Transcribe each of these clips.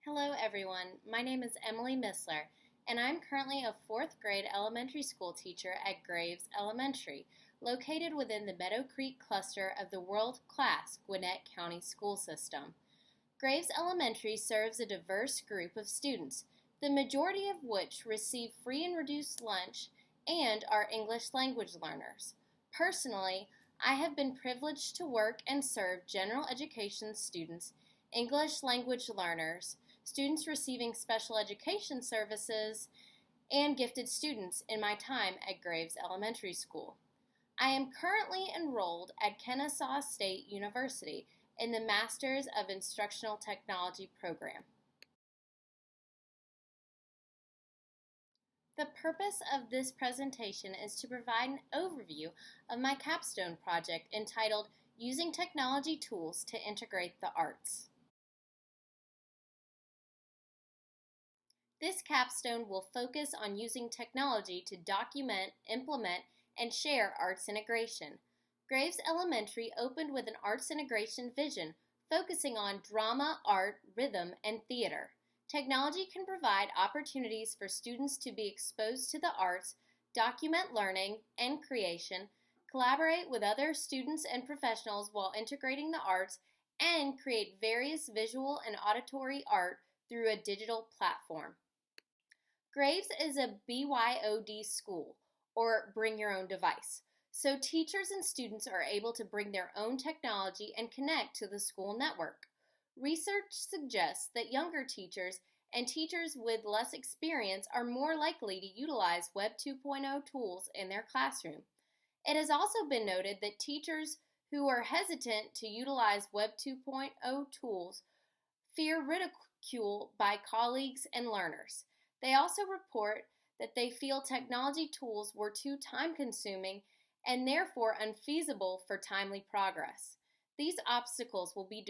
Hello everyone, my name is Emily Missler, and I'm currently a 4th grade elementary school teacher at Graves Elementary, located within the Meadow Creek cluster of the world-class Gwinnett County school system. Graves Elementary serves a diverse group of students, the majority of which receive free and reduced lunch and are English language learners. Personally, I have been privileged to work and serve general education students, English language learners, students receiving special education services, and gifted students in my time at Graves Elementary School. I am currently enrolled at Kennesaw State University in the Masters of Instructional Technology program. The purpose of this presentation is to provide an overview of my capstone project entitled Using Technology Tools to Integrate the Arts. This capstone will focus on using technology to document, implement, and share arts integration. Graves Elementary opened with an arts integration vision focusing on drama, art, rhythm, and theater. Technology can provide opportunities for students to be exposed to the arts, document learning and creation, collaborate with other students and professionals while integrating the arts, and create various visual and auditory art through a digital platform. Graves is a BYOD school, or bring your own device, so teachers and students are able to bring their own technology and connect to the school network. Research suggests that younger teachers and teachers with less experience are more likely to utilize Web 2.0 tools in their classroom. It has also been noted that teachers who are hesitant to utilize Web 2.0 tools fear ridicule by colleagues and learners. They also report that they feel technology tools were too time-consuming and therefore unfeasible for timely progress. These obstacles will be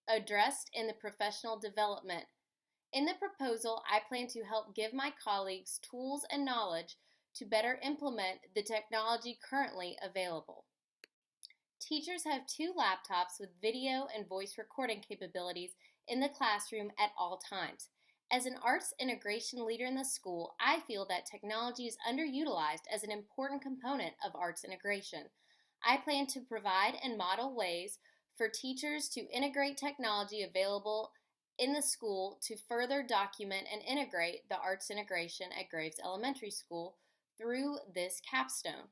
addressed in the professional development. In the proposal, I plan to help give my colleagues tools and knowledge to better implement the technology currently available. Teachers have 2 laptops with video and voice recording capabilities in the classroom at all times. As an arts integration leader in the school, I feel that technology is underutilized as an important component of arts integration. I plan to provide and model ways for teachers to integrate technology available in the school to further document and integrate the arts integration at Graves Elementary School through this capstone.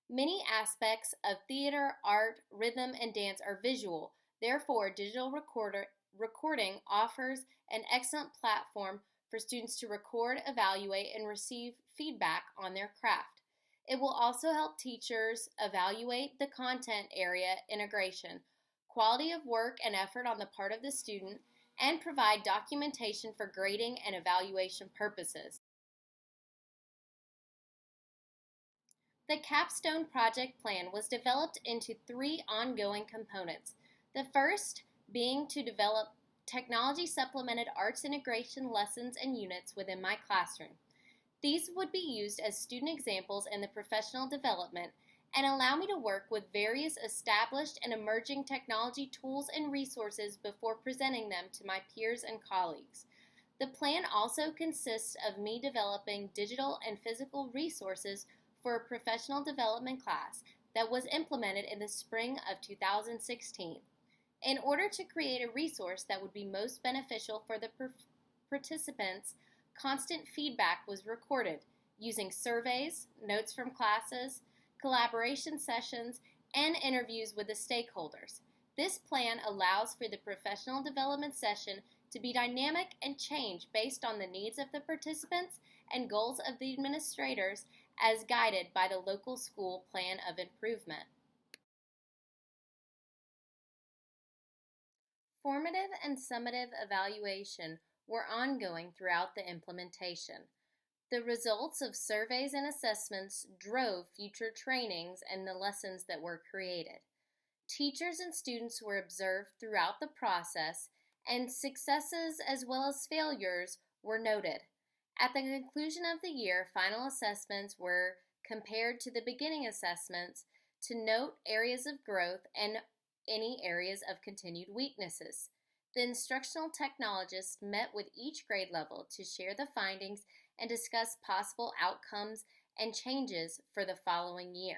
Many aspects of theater, art, rhythm, and dance are visual. Therefore, digital recording offers an excellent platform for students to record, evaluate, and receive feedback on their craft. It will also help teachers evaluate the content area integration, quality of work and effort on the part of the student, and provide documentation for grading and evaluation purposes. The capstone project plan was developed into 3 ongoing components. The first being to develop technology supplemented arts integration lessons and units within my classroom. These would be used as student examples in the professional development and allow me to work with various established and emerging technology tools and resources before presenting them to my peers and colleagues. The plan also consists of me developing digital and physical resources for a professional development class that was implemented in the spring of 2016. In order to create a resource that would be most beneficial for the participants, constant feedback was recorded using surveys, notes from classes, collaboration sessions, and interviews with the stakeholders. This plan allows for the professional development session to be dynamic and change based on the needs of the participants and goals of the administrators as guided by the local school plan of improvement. Formative and summative evaluation were ongoing throughout the implementation. The results of surveys and assessments drove future trainings and the lessons that were created. Teachers and students were observed throughout the process, and successes as well as failures were noted. At the conclusion of the year, final assessments were compared to the beginning assessments to note areas of growth and any areas of continued weaknesses. The instructional technologist met with each grade level to share the findings and discuss possible outcomes and changes for the following year.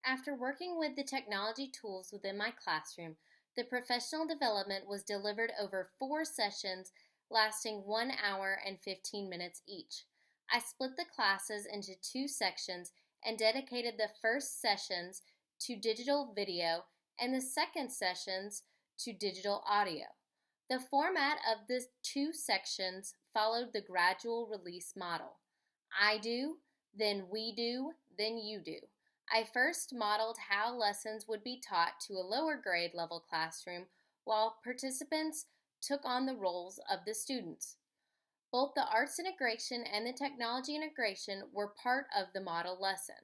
After working with the technology tools within my classroom, the professional development was delivered over 4 sessions lasting 1 hour and 15 minutes each. I split the classes into 2 sections and dedicated the first sessions to digital video and the second sessions to digital audio. The format of the 2 sections followed the gradual release model. I do, then we do, then you do. I first modeled how lessons would be taught to a lower grade level classroom while participants took on the roles of the students. Both the arts integration and the technology integration were part of the model lesson.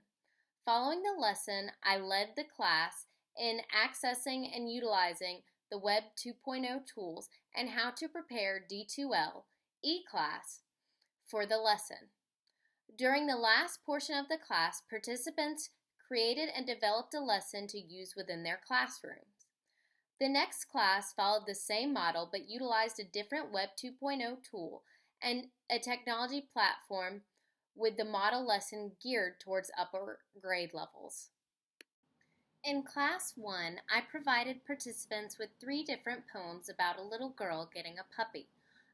Following the lesson, I led the class in accessing and utilizing the Web 2.0 tools and how to prepare D2L e-class for the lesson. During the last portion of the class, participants created and developed a lesson to use within their classrooms. The next class followed the same model but utilized a different Web 2.0 tool and a technology platform with the model lesson geared towards upper grade levels. In Class 1, I provided participants with 3 different poems about a little girl getting a puppy.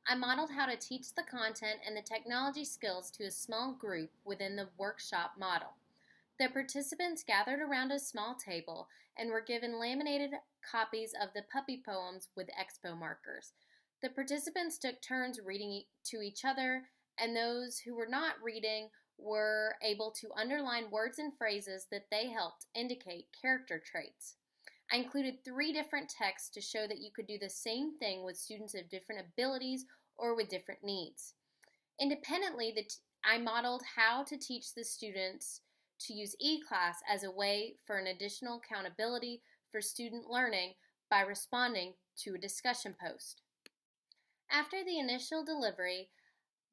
I modeled how to teach the content and the technology skills to a small group within the workshop model. The participants gathered around a small table and were given laminated copies of the puppy poems with expo markers. The participants took turns reading to each other, and those who were not reading were able to underline words and phrases that they helped indicate character traits. I included 3 different texts to show that you could do the same thing with students of different abilities or with different needs. Independently, I modeled how to teach the students to use e-class as a way for an additional accountability for student learning by responding to a discussion post. After the initial delivery,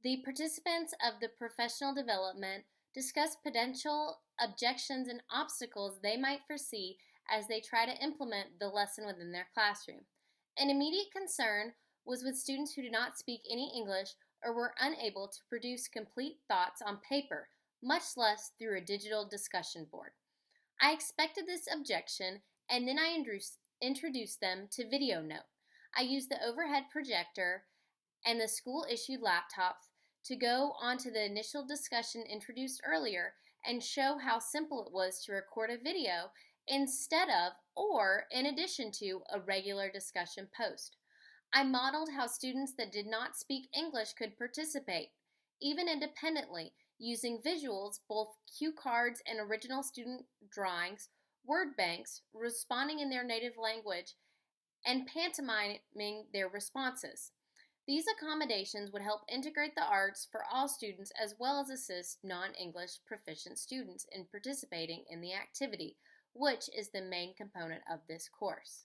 the participants of the professional development discussed potential objections and obstacles they might foresee as they try to implement the lesson within their classroom. An immediate concern was with students who did not speak any English or were unable to produce complete thoughts on paper, much less through a digital discussion board. I expected this objection, and then I introduced them to Video Note. I used the overhead projector and the school-issued laptops to go onto the initial discussion introduced earlier and show how simple it was to record a video instead of or in addition to a regular discussion post. I modeled how students that did not speak English could participate, even independently, using visuals, both cue cards and original student drawings, word banks, responding in their native language, and pantomiming their responses. These accommodations would help integrate the arts for all students as well as assist non-English proficient students in participating in the activity, which is the main component of this course.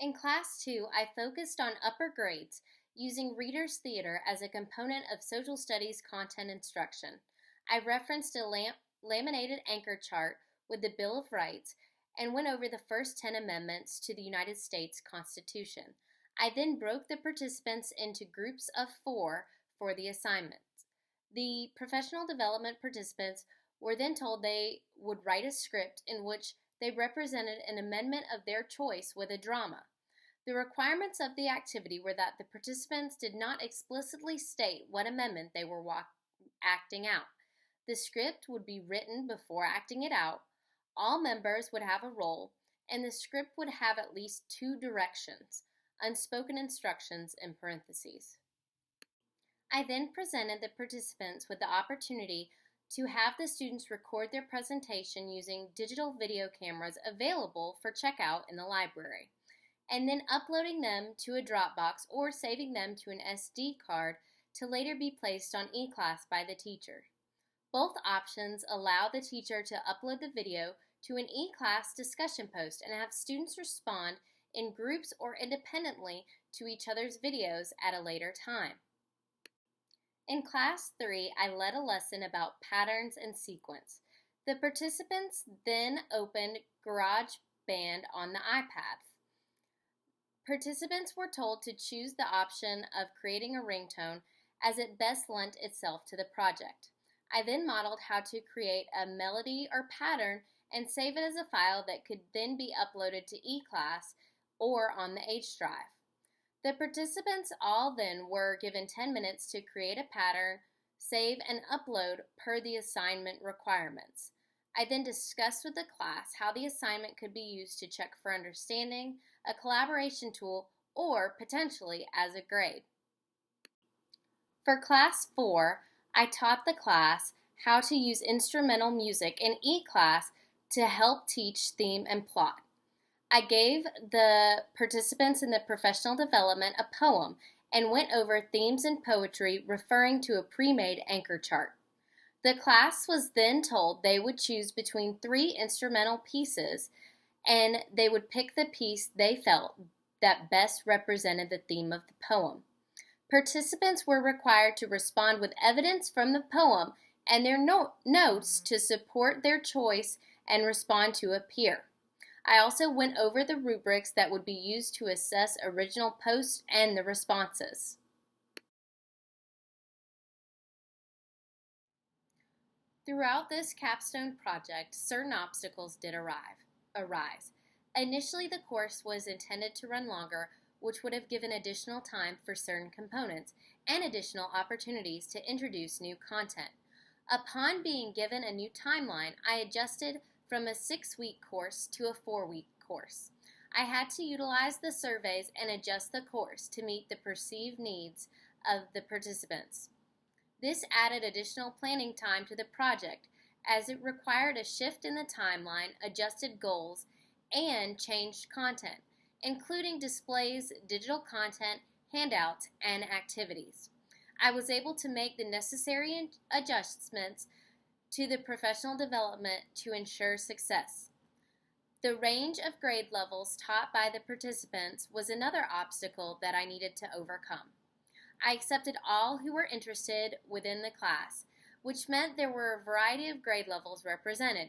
In Class 2, I focused on upper grades, using Reader's Theater as a component of social studies content instruction. I referenced a laminated anchor chart with the Bill of Rights and went over the first 10 amendments to the United States Constitution. I then broke the participants into groups of 4 for the assignments. The professional development participants were then told they would write a script in which they represented an amendment of their choice with a drama. The requirements of the activity were that the participants did not explicitly state what amendment they were acting out. The script would be written before acting it out, all members would have a role, and the script would have at least 2 directions, unspoken instructions in parentheses. I then presented the participants with the opportunity to have the students record their presentation using digital video cameras available for checkout in the library, and then uploading them to a Dropbox or saving them to an SD card to later be placed on eClass by the teacher. Both options allow the teacher to upload the video to an eClass discussion post and have students respond in groups or independently to each other's videos at a later time. In Class 3, I led a lesson about patterns and sequence. The participants then opened GarageBand on the iPad. Participants were told to choose the option of creating a ringtone as it best lent itself to the project. I then modeled how to create a melody or pattern and save it as a file that could then be uploaded to eClass or on the H drive. The participants all then were given 10 minutes to create a pattern, save, and upload per the assignment requirements. I then discussed with the class how the assignment could be used to check for understanding, a collaboration tool, or potentially as a grade. For Class 4, I taught the class how to use instrumental music in eClass to help teach theme and plot. I gave the participants in the professional development a poem and went over themes and poetry referring to a pre-made anchor chart. The class was then told they would choose between 3 instrumental pieces and they would pick the piece they felt that best represented the theme of the poem. Participants were required to respond with evidence from the poem and their notes to support their choice and respond to a peer. I also went over the rubrics that would be used to assess original posts and the responses. Throughout this capstone project, certain obstacles did arise. Initially, the course was intended to run longer, which would have given additional time for certain components and additional opportunities to introduce new content. Upon being given a new timeline, I adjusted from a 6-week course to a 4-week course. I had to utilize the surveys and adjust the course to meet the perceived needs of the participants. This added additional planning time to the project as it required a shift in the timeline, adjusted goals, and changed content, including displays, digital content, handouts, and activities. I was able to make the necessary adjustments to the professional development to ensure success. The range of grade levels taught by the participants was another obstacle that I needed to overcome. I accepted all who were interested within the class, which meant there were a variety of grade levels represented.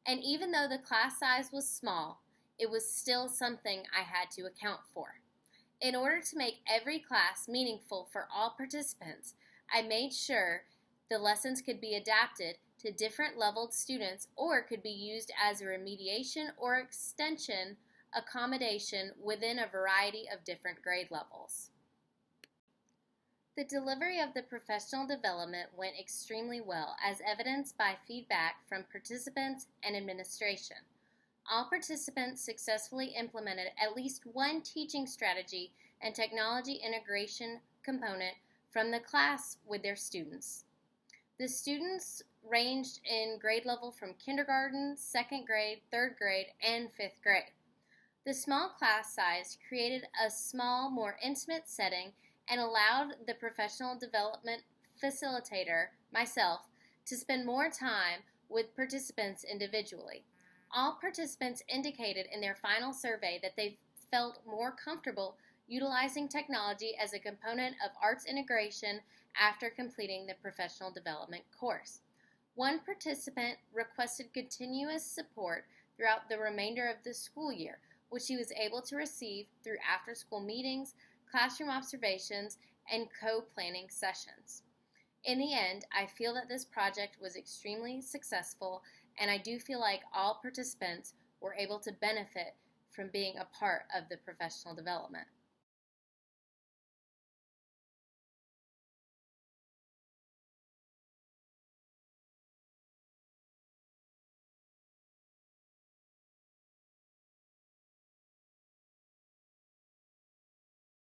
And even though the class size was small, it was still something I had to account for. In order to make every class meaningful for all participants, I made sure the lessons could be adapted to different leveled students or could be used as a remediation or extension accommodation within a variety of different grade levels. The delivery of the professional development went extremely well, as evidenced by feedback from participants and administration. All participants successfully implemented at least one teaching strategy and technology integration component from the class with their students. The students ranged in grade level from kindergarten, 2nd grade, 3rd grade, and 5th grade. The small class size created a small, more intimate setting and allowed the professional development facilitator, myself, to spend more time with participants individually. All participants indicated in their final survey that they felt more comfortable utilizing technology as a component of arts integration after completing the professional development course. One participant requested continuous support throughout the remainder of the school year, which he was able to receive through after-school meetings, classroom observations, and co-planning sessions. In the end, I feel that this project was extremely successful, and I do feel like all participants were able to benefit from being a part of the professional development.